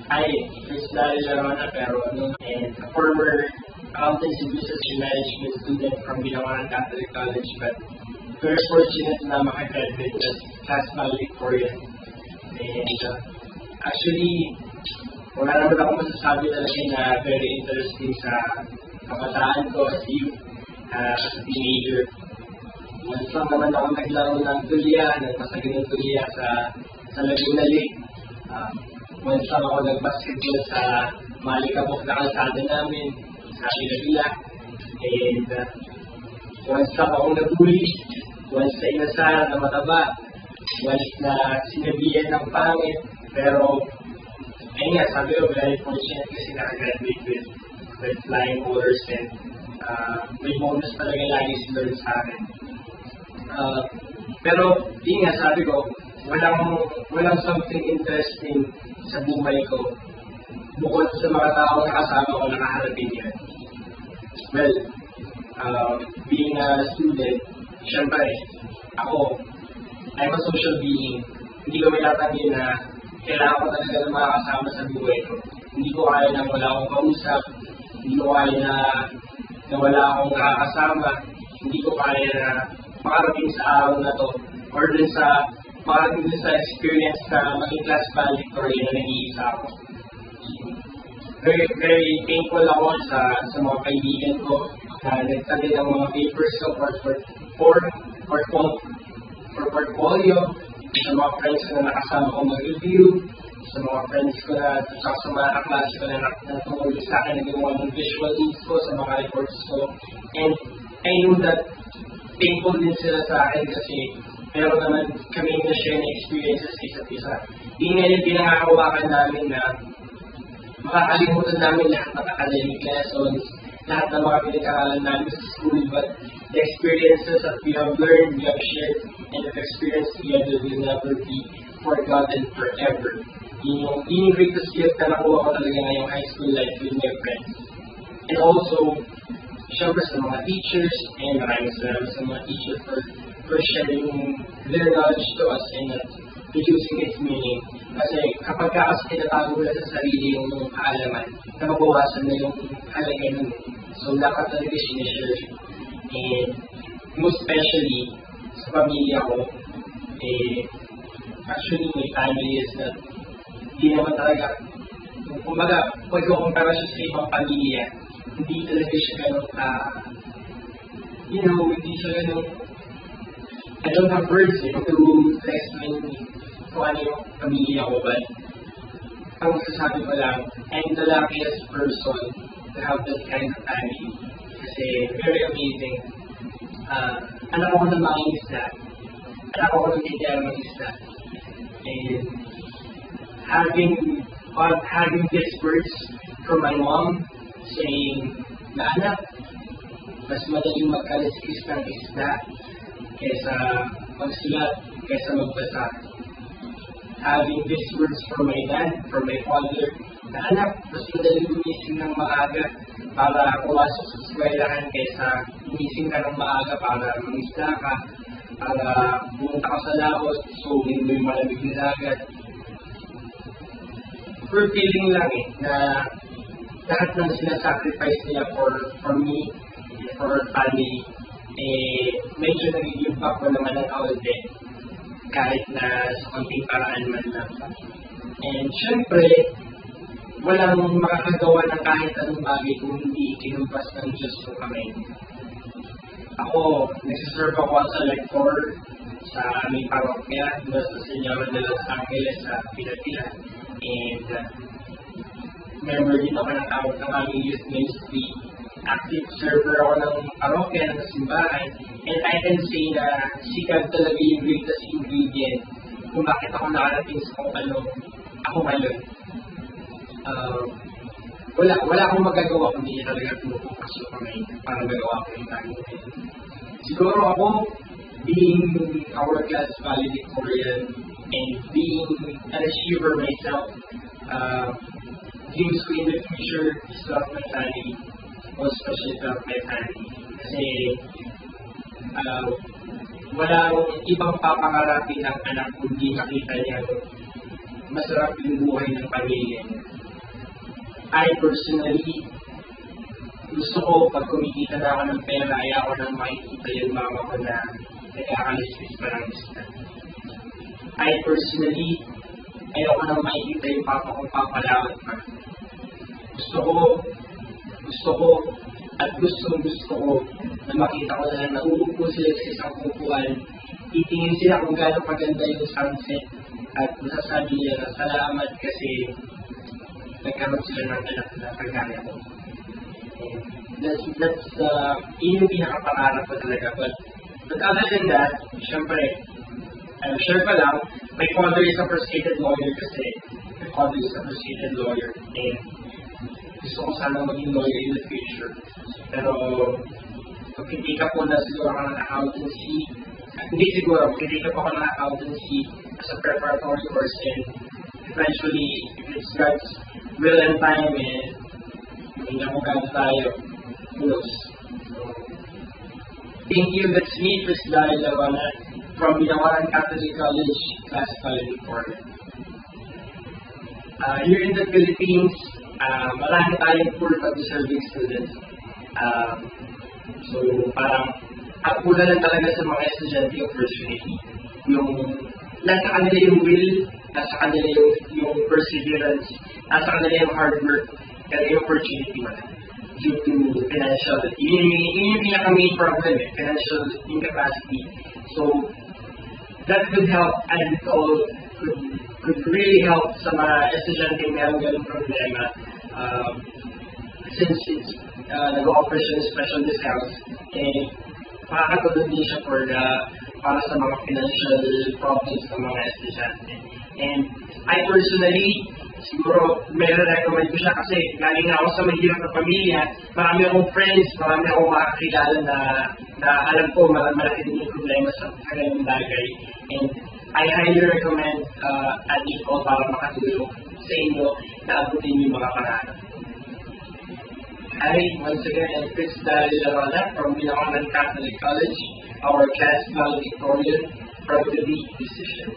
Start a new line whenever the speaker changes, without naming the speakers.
Hi, Chris Daryl Larona Perón, and a former accountancy business and management student from Binawan Catholic College, but very fortunate na makagraduate as class valedictorian. And actually, wala naman ako masasabi talaga na very interesting sa kabataan ko as a teenager. Once lang naman ako naglaro ng tulya, nagpasagin ng tulya sa Laguna Lake. Once lang ako nag-basketball sa malikabok na kalsada namin, sa Bila-Bila. And once lang ako nabully, once na inasal na mataba, once na sinabihan ng pangit. Pero, ayun nga, sabi ko, very fortunate kasi nakagraduate with flying colors and may bonus talaga lagi si Lord sa akin. Pero, yun nga, sabi ko, walang something interesting sa buhay ko bukod sa mga tao na kasama ko nakaharapin yan. Well, being a student, syempre, I'm a social being. Hindi ko may tatanggi na kailangan ko talaga ng mga kasama sa buhay ko. Hindi ko kaya na wala akong kausap, hindi ko kaya na wala akong nakakasama, hindi ko kaya na makarating sa araw na to, or dun sa makarating sa experience na maging class valedictorian na nag-iisa ako. Very, very thankful ako sa mga kaibigan ko na nagtali ng mga papers ko for portfolio, sa mga friends ko na nakasama ko mag-review, sa mga friends ko na sa mga kaklase ko na tumulong sa akin na gumawa ng visual aids ko sa mga reports ko. And I know that thankful din sila sa akin kasi meron naman kami na-share na experiences isa't isa. Hindi nga yung pinangakawakan namin na makakalimutan namin lahat ng academic lessons, lahat ng mga pinag-aralan namin sa school, but the experiences that we have learned, we have shared, and have experienced together will never be forgotten forever. Yung greatest gift na nakuha ko talaga ngayong high school life with my friends. And also, syempre sa mga teachers, and maraming salamat sa mga teachers for sharing their knowledge to us and reducing its meaning. Kasi kapag kasi tinatago na sa sarili yung kaalaman, nababawasan na yung halaga nun. So, dapat talaga sinishare. And most especially sa pamilya ko, actually my family is not, hindi naman talaga, kumbaga, pag kumpara siya sa ibang pamilya, hindi talaga siya ganun hindi siya ganun, I don't have words to explain kung ano yung pamilya ko, but ang masasabi ko lang, I'm the luckiest person to have that kind of family. Kasi very amazing. Anak ako ng mga isda. Anak ako ng titira ng isda. And having these words from my mom saying na anak, mas madaling magkaliskis ng isda kaysa magsulat, kaysa magbasa. Having these words from my dad, from my father, na anak, mas madaling gumising ng maaga para pumasok sa eskwelahan kaysa gumising ka ng maaga para mangisda ka, para pumunta ka sa laot, so hindi mo yung malamig na dagat. Feeling lang na lahat ng sinasacrifice nila for me, for our family, medyo nag-give up ko naman ng kaunti, kahit na sa konting paraan man lang. And syempre, walang makakagawa ng kahit anong bagay kung hindi kinumpas ng Diyos ko kami. Ako, nagsiserve ako sa lector sa aming parokya, sa Senyora de Los Angeles sa Bila-Bila. And member din ako ng tawag ng aming youth ministry. Active server ako ng parokya, ng simbahan. And I can say na sikap talaga yung greatest ingredient kung bakit ako nakarating sa kung ano ako ngayon. Wala akong magagawa kung hindi talaga pinupukas ko kami para magawa ko yung tayo. Siguro ako, being a world-class valedictorian and being an achiever myself, dreams ko in the future is to have my family, most especially to have my family. Kasi walang ibang papangarapin ng anak kung di makita niya masarap yung buhay ng pamilya niya. I personally, gusto ko pag kumikita na ako ng pera, ayaw ko nang makikita yung mama ko na nagkakalistis pa ng isda. I personally, ayaw ko nang makikita yung papa ko papalawat pa. Gusto ko, at gusto ko na makita ko na nauupo sila sa isang upuan, titingin sila kung gaano maganda yung sunset, at masasabi nila na salamat kasi nagkaroon sila ng anak na kagaya ko. That's yun yung pinakapangarap ko talaga. But other than that, syempre, I'm sure pa lang, my father is a frustrated lawyer kasi my father is a frustrated lawyer and gusto ko sana maging lawyer in the future. Pero pag-take up ko na siguro ako ng accountancy, hindi siguro, pag-take up ako ng accountancy as a preparatory course and eventually, if it's God's will and time and hindi na maganda tayo, who knows. Thank you, that's me, Chris Dahil Lavana, from Binawaran Catholic College, Class 5 here in the Philippines, marami tayong poor pag-deserving students. So, parang, ang pula lang talaga sa mga estudyante yung opportunity. Yung, nasa kanila yung will, nasa kanila yung perseverance, nasa kanila yung hard work, pero yung opportunity wala. Due to financial, yun yung pinaka-main problem, financial incapacity. So, that could help and could really help sa mga estudyante meron ganung problema. Since it's nag-offer siya ng special discounts, makakatulong din siya para sa mga financial problems ng mga estudyante. And I personally, siguro meron recommend ko siya kasi galing ako sa mahirap na pamilya, marami akong friends, marami akong makakilala na alam ko malaki din yung problema sa kanilang bagay. And I highly recommend at Nicole para makatulong sa inyo na abutin yung mga pangarap. Hi, once again, I'm Chris Dahil Lavana from Binawaran Catholic College, our class valedictorian, proud to be musician.